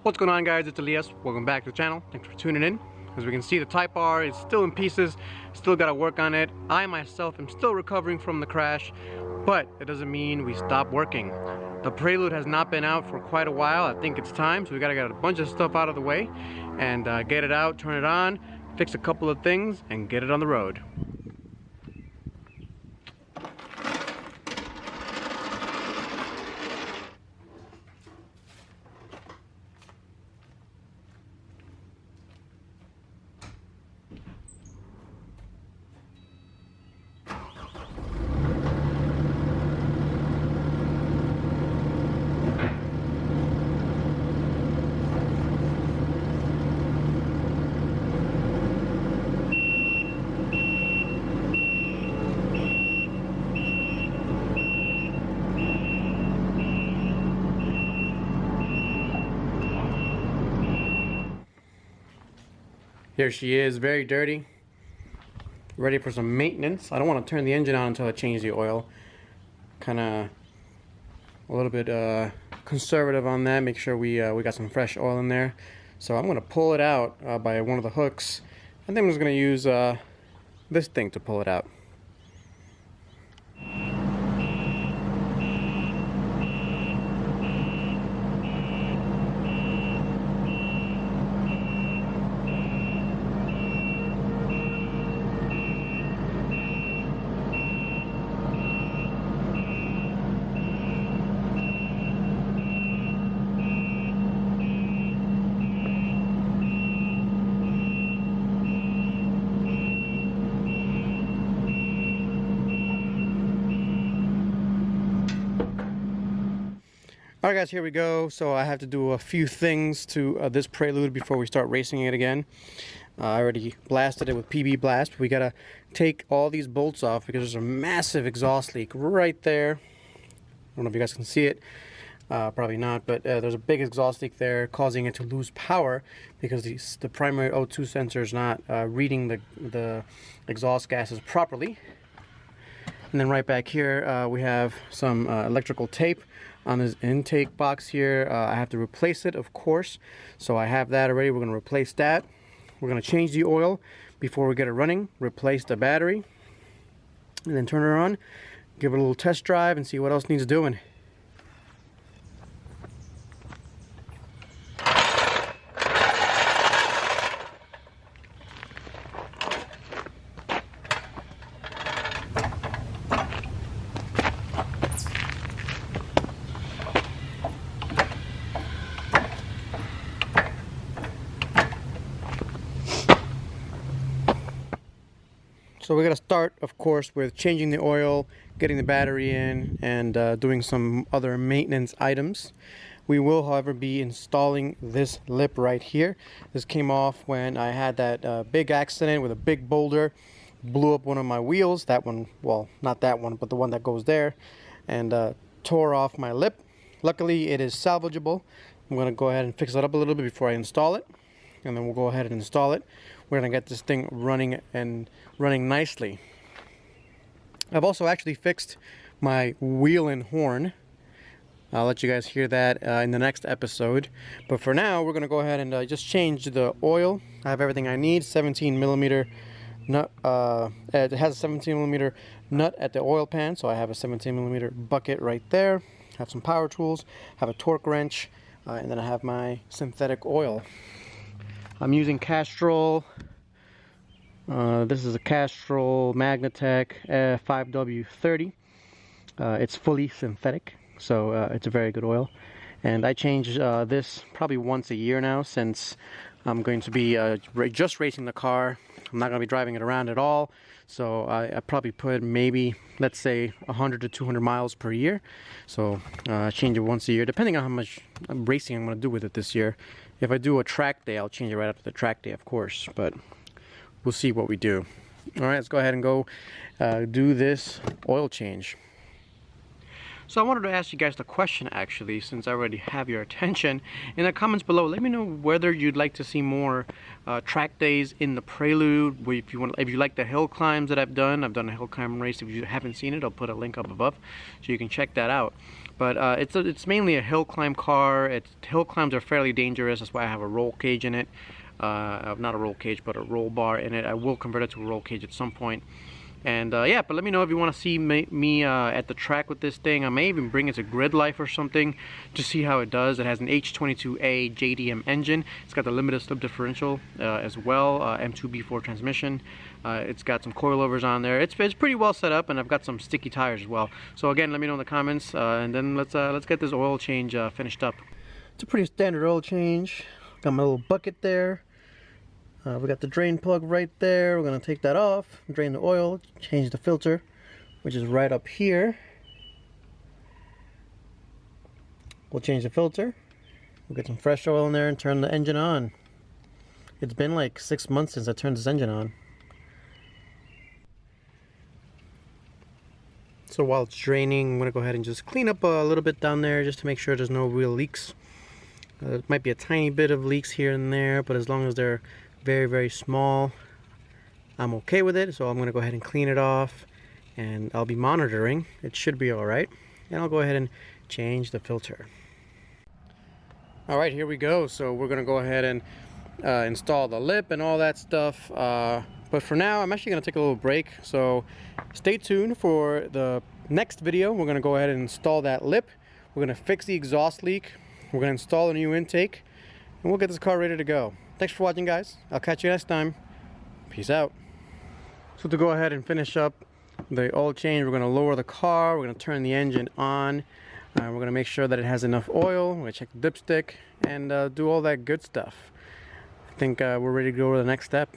What's going on, guys? It's Elias. Welcome back to the channel. Thanks for tuning in. As we can see, the Type R is still in pieces. Still got to work on it. I myself am still recovering from the crash, but it doesn't mean we stop working. The Prelude has not been out for quite a while. I think it's time, so we got to get a bunch of stuff out of the way and get it out, turn it on, fix a couple of things, and get it on the road. Here she is, very dirty, ready for some maintenance. I don't want to turn the engine on until I change the oil. Kind of a little bit conservative on that. Make sure we got some fresh oil in there. So I'm going to pull it out by one of the hooks, and then I'm just going to use this thing to pull it out. Alright guys, here we go. So I have to do a few things to this Prelude before we start racing it again. I already blasted it with PB Blast. We gotta take all these bolts off because there's a massive exhaust leak right there. I don't know if you guys can see it. Probably not, but there's a big exhaust leak there causing it to lose power because the primary O2 sensor is not reading the exhaust gases properly. And then right back here we have some electrical tape on this intake box here. I have to replace it, of course, so I have that already. We're going to replace that. We're going to change the oil before we get it running, replace the battery, and then turn it on, give it a little test drive and see what else needs doing. So we're going to start, of course, with changing the oil, getting the battery in, and doing some other maintenance items. We will, however, be installing this lip right here. This came off when I had that big accident with a big boulder. Blew up one of my wheels. That one, well, not that one, but the one that goes there. And tore off my lip. Luckily, it is salvageable. I'm going to go ahead and fix it up a little bit before I install it. And then we'll go ahead and install it. We're going to get this thing running and running nicely. I've also actually fixed my wheel and horn. I'll let you guys hear that in the next episode. But for now, we're going to go ahead and just change the oil. I have everything I need. 17 millimeter nut. It has a 17 millimeter nut at the oil pan, so I have a 17 millimeter bucket right there. Have some power tools. Have a torque wrench, and then I have my synthetic oil. I'm using Castrol. This is a Castrol Magnatech 5W30. It's fully synthetic, so it's a very good oil. And I change this probably once a year now, since I'm going to be just racing the car. I'm not going to be driving it around at all, so I probably put maybe, let's say, 100 to 200 miles per year. So I change it once a year, depending on how much racing I'm going to do with it this year. If I do a track day, I'll change it right after the track day, of course, but we'll see what we do. All right, let's go ahead and go do this oil change. So I wanted to ask you guys the question, actually, since I already have your attention. In the comments below, let me know whether you'd like to see more track days in the Prelude. If you like the hill climbs that I've done a hill climb race. If you haven't seen it, I'll put a link up above so you can check that out. But it's mainly a hill climb car. Hill climbs are fairly dangerous. That's why I have a roll cage in it. Not a roll cage, but a roll bar in it. I will convert it to a roll cage at some point. And yeah, but let me know if you want to see me at the track with this thing. I may even bring it to Grid Life or something to see how it does. It has an H22A JDM engine. It's got the limited slip differential as well, M2B4 transmission. It's got some coilovers on there. It's pretty well set up, and I've got some sticky tires as well. So again, let me know in the comments, and then let's get this oil change finished up. It's a pretty standard oil change. Got my little bucket there. We got the drain plug right there. We're going to take that off, drain the oil, change the filter, which is right up here. We'll change the filter. We'll get some fresh oil in there and turn the engine on. It's been like 6 months since I turned this engine on. So while it's draining, I'm going to go ahead and just clean up a little bit down there just to make sure there's no real leaks. There might be a tiny bit of leaks here and there, but as long as they're very, very small, I'm okay with it. So I'm going to go ahead and clean it off, and I'll be monitoring. It should be all right, and I'll go ahead and change the filter. All right, here we go. So we're going to go ahead and install the lip and all that stuff, but for now I'm actually going to take a little break, so stay tuned for the next video. We're going to go ahead and install that lip. We're going to fix the exhaust leak. We're going to install a new intake, and we'll get this car ready to go. Thanks for watching, guys. I'll catch you next time. Peace out. So to go ahead and finish up the oil change, we're going to lower the car. We're going to turn the engine on. We're going to make sure that it has enough oil. We're going to check the dipstick and do all that good stuff. I think we're ready to go to the next step.